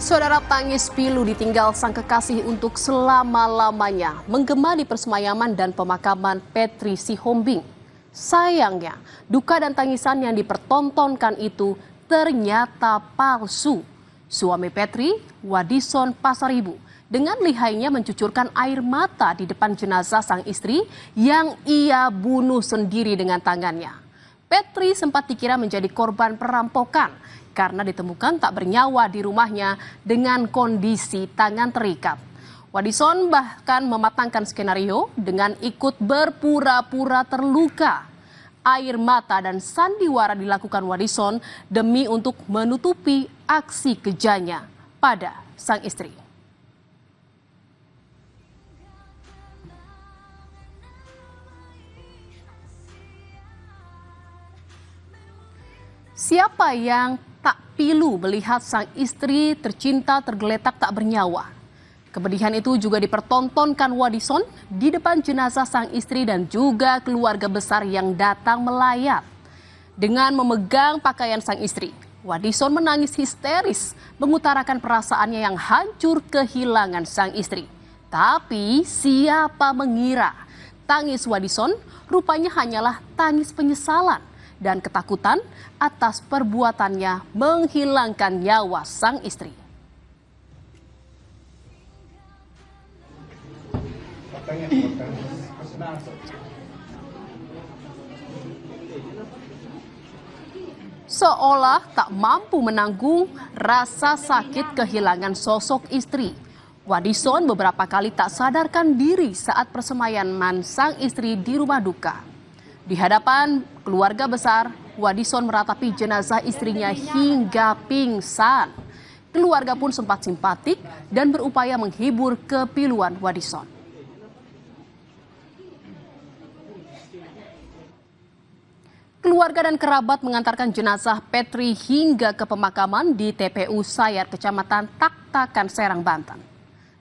Saudara, tangis pilu ditinggal sang kekasih untuk selama-lamanya menggema di persemayaman dan pemakaman Petri Sihombing. Sayangnya, duka dan tangisan yang dipertontonkan itu ternyata palsu. Suami Petri, Wadison Pasaribu, dengan lihainya mencucurkan air mata di depan jenazah sang istri yang ia bunuh sendiri dengan tangannya. Petri sempat dikira menjadi korban perampokan karena ditemukan tak bernyawa di rumahnya dengan kondisi tangan terikat. Wadison bahkan mematangkan skenario dengan ikut berpura-pura terluka. Air mata dan sandiwara dilakukan Wadison demi untuk menutupi aksi kejanya pada sang istri. Siapa yang tak pilu melihat sang istri tercinta tergeletak tak bernyawa? Kepedihan itu juga dipertontonkan Wadison di depan jenazah sang istri dan juga keluarga besar yang datang melayat. Dengan memegang pakaian sang istri, Wadison menangis histeris mengutarakan perasaannya yang hancur kehilangan sang istri. Tapi siapa mengira tangis Wadison rupanya hanyalah tangis penyesalan dan ketakutan atas perbuatannya menghilangkan nyawa sang istri. Seolah tak mampu menanggung rasa sakit kehilangan sosok istri, Wadison beberapa kali tak sadarkan diri saat persemayaman sang istri di rumah duka. Di hadapan keluarga besar, Wadison meratapi jenazah istrinya hingga pingsan. Keluarga pun sempat simpatik dan berupaya menghibur kepiluan Wadison. Keluarga dan kerabat mengantarkan jenazah Petri hingga ke pemakaman di TPU Sayar, Kecamatan Taktakan, Serang, Banten.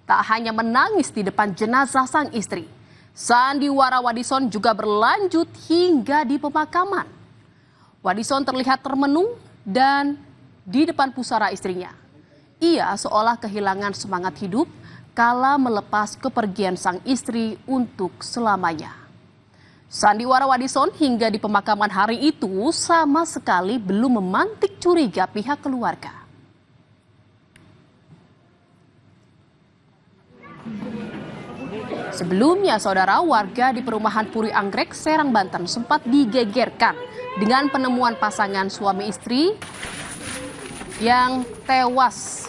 Tak hanya menangis di depan jenazah sang istri, sandiwara Wadison juga berlanjut hingga di pemakaman. Wadison terlihat termenung dan di depan pusara istrinya. Ia seolah kehilangan semangat hidup kala melepas kepergian sang istri untuk selamanya. Sandiwara Wadison hingga di pemakaman hari itu sama sekali belum memantik curiga pihak keluarga. Sebelumnya, saudara, warga di perumahan Puri Anggrek, Serang, Banten sempat digegerkan dengan penemuan pasangan suami istri yang tewas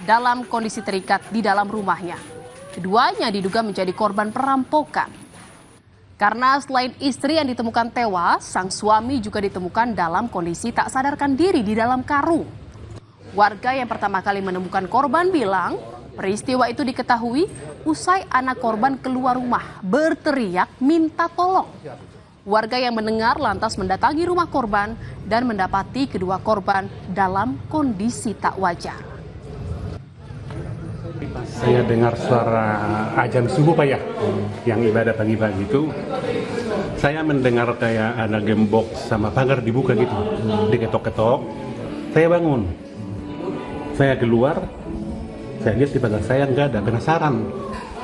dalam kondisi terikat di dalam rumahnya. Keduanya diduga menjadi korban perampokan. Karena selain istri yang ditemukan tewas, sang suami juga ditemukan dalam kondisi tak sadarkan diri di dalam karung. Warga yang pertama kali menemukan korban bilang, peristiwa itu diketahui usai anak korban keluar rumah berteriak minta tolong. Warga yang mendengar lantas mendatangi rumah korban dan mendapati kedua korban dalam kondisi tak wajar. Saya dengar suara azan subuh Pak ya, yang ibadah pagi-pagi itu. Saya mendengar kayak ada gembok sama pagar dibuka gitu, diketok-ketok. Saya bangun, saya keluar. Saya lihat di pagar saya nggak ada, penasaran.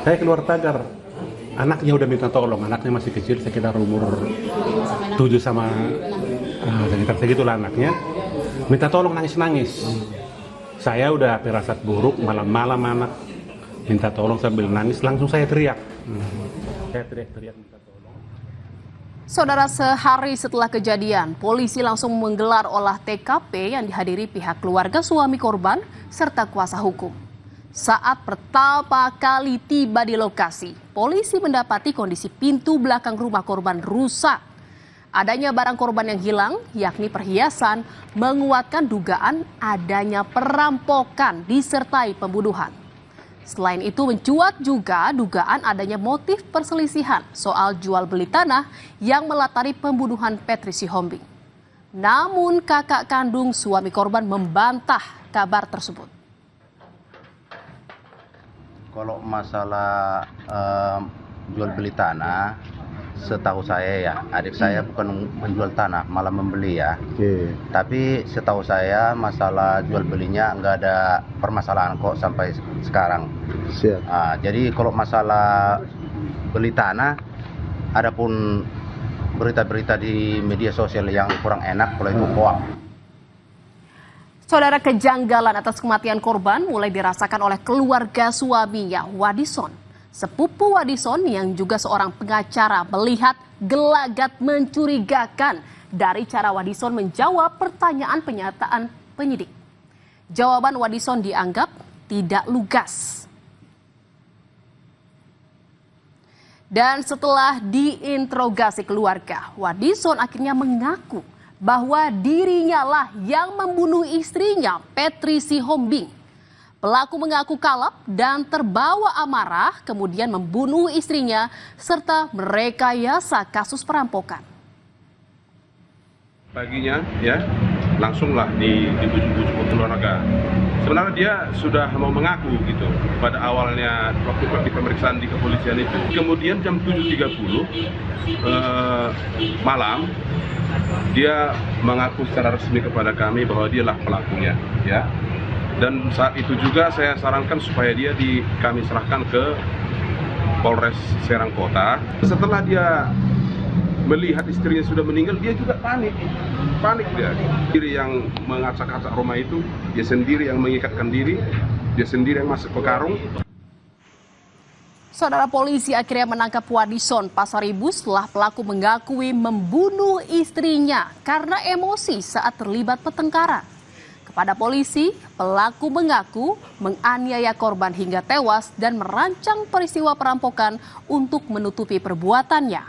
Saya keluar pagar, anaknya udah minta tolong, anaknya masih kecil, sekitar umur 7 sama sekitar segitulah anaknya. Minta tolong, nangis-nangis. Saya udah firasat buruk, malam-malam anak minta tolong sambil nangis, langsung saya teriak. Saya teriak minta tolong. Saudara, sehari setelah kejadian, polisi langsung menggelar olah TKP yang dihadiri pihak keluarga suami korban serta kuasa hukum. Saat pertama kali tiba di lokasi, polisi mendapati kondisi pintu belakang rumah korban rusak. Adanya barang korban yang hilang, yakni perhiasan, menguatkan dugaan adanya perampokan disertai pembunuhan. Selain itu mencuat juga dugaan adanya motif perselisihan soal jual beli tanah yang melatari pembunuhan Petri Sihombing. Namun kakak kandung suami korban membantah kabar tersebut. Kalau masalah jual beli tanah, setahu saya ya, adik saya bukan menjual tanah, malah membeli ya. Oke. Tapi setahu saya masalah jual belinya nggak ada permasalahan kok sampai sekarang. Siap. Jadi kalau masalah beli tanah, adapun berita-berita di media sosial yang kurang enak kalau itu hoax. Saudara, kejanggalan atas kematian korban mulai dirasakan oleh keluarga suaminya, Wadison. Sepupu Wadison yang juga seorang pengacara melihat gelagat mencurigakan dari cara Wadison menjawab pertanyaan penyataan penyidik. Jawaban Wadison dianggap tidak lugas. Dan setelah diinterogasi keluarga, Wadison akhirnya mengaku bahwa dirinya lah yang membunuh istrinya, Petri Sihombing. Pelaku mengaku kalap dan terbawa amarah, kemudian membunuh istrinya serta merekayasa kasus perampokan. Paginya ya langsunglah dibujuk-bujuk keluarga. Sebenarnya dia sudah mau mengaku gitu pada awalnya waktu pemeriksaan di kepolisian itu. Kemudian jam 7.30 malam dia mengaku secara resmi kepada kami bahwa dialah pelakunya ya. Dan saat itu juga saya sarankan supaya kami serahkan ke Polres Serang Kota. Setelah dia melihat istrinya sudah meninggal, dia juga panik dia. Diri yang mengacak-acak rumah itu, dia sendiri yang mengikatkan diri, dia sendiri yang masuk ke karung. Saudara, polisi akhirnya menangkap Wadison Pasaribu setelah pelaku mengakui membunuh istrinya karena emosi saat terlibat pertengkaran. Kepada polisi, pelaku mengaku menganiaya korban hingga tewas dan merancang peristiwa perampokan untuk menutupi perbuatannya.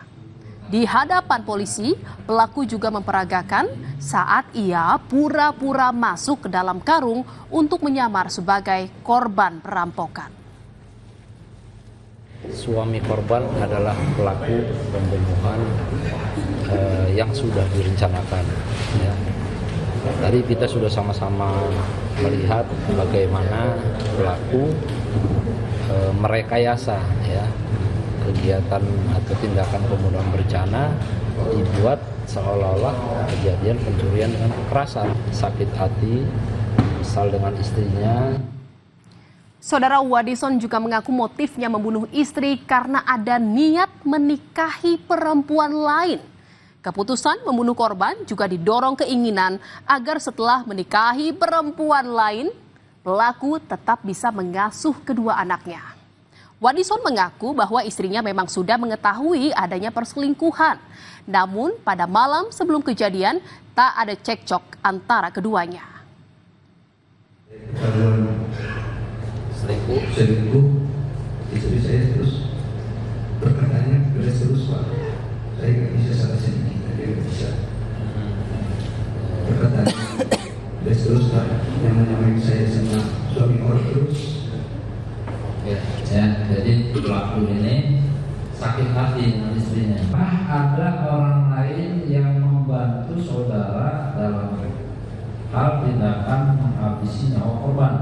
Di hadapan polisi, pelaku juga memperagakan saat ia pura-pura masuk ke dalam karung untuk menyamar sebagai korban perampokan. Suami korban adalah pelaku pembunuhan yang sudah direncanakan. Ya. Tadi kita sudah sama-sama melihat bagaimana pelaku merekayasa ya kegiatan atau tindakan pembunuhan berencana dibuat seolah-olah kejadian pencurian dengan kekerasan, sakit hati, kesal dengan istrinya. Saudara, Wadison juga mengaku motifnya membunuh istri karena ada niat menikahi perempuan lain. Keputusan membunuh korban juga didorong keinginan agar setelah menikahi perempuan lain, pelaku tetap bisa mengasuh kedua anaknya. Wadison mengaku bahwa istrinya memang sudah mengetahui adanya perselingkuhan. Namun pada malam sebelum kejadian tak ada cekcok antara keduanya. Selingkuh, istri saya terus berkatanya terus Pak. Saya nggak bisa sampai sedikit, dia nggak bisa. Berkatanya terus Pak, yang menyamain saya sama suami orang terus. Ya, jadi pelaku ini sakit hati dengan istrinya. Ada orang lain yang membantu saudara dalam hal tindakan menghabisi nyawa korban.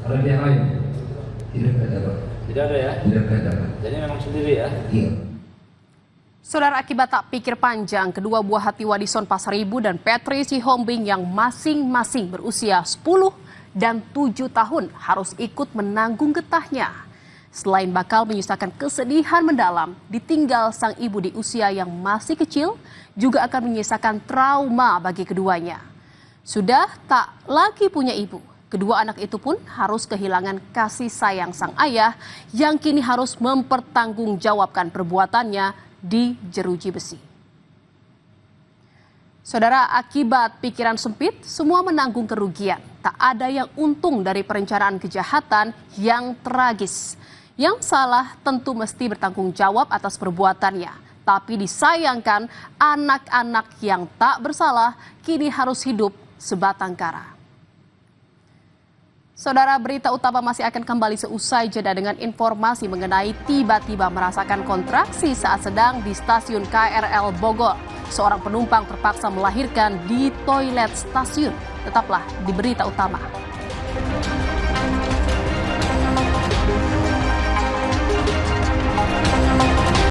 Ada pihak lain? Tidak ada Pak. Tidak ada ya? Tidak ada Pak. Jadi memang sendiri ya? Iya. Saudara, akibat tak pikir panjang, kedua buah hati Wadison Pasaribu dan Petri Sihombing yang masing-masing berusia 10 dan 7 tahun harus ikut menanggung getahnya. Selain bakal menyisakan kesedihan mendalam, ditinggal sang ibu di usia yang masih kecil, juga akan menyisakan trauma bagi keduanya. Sudah tak lagi punya ibu, kedua anak itu pun harus kehilangan kasih sayang sang ayah yang kini harus mempertanggungjawabkan perbuatannya di jeruji besi. Saudara, akibat pikiran sempit, semua menanggung kerugian. Tak ada yang untung dari perencanaan kejahatan yang tragis. Yang salah tentu mesti bertanggung jawab atas perbuatannya. Tapi disayangkan anak-anak yang tak bersalah kini harus hidup sebatang kara. Saudara, berita utama masih akan kembali seusai jeda dengan informasi mengenai tiba-tiba merasakan kontraksi saat sedang di stasiun KRL Bogor. Seorang penumpang terpaksa melahirkan di toilet stasiun. Tetaplah di berita utama.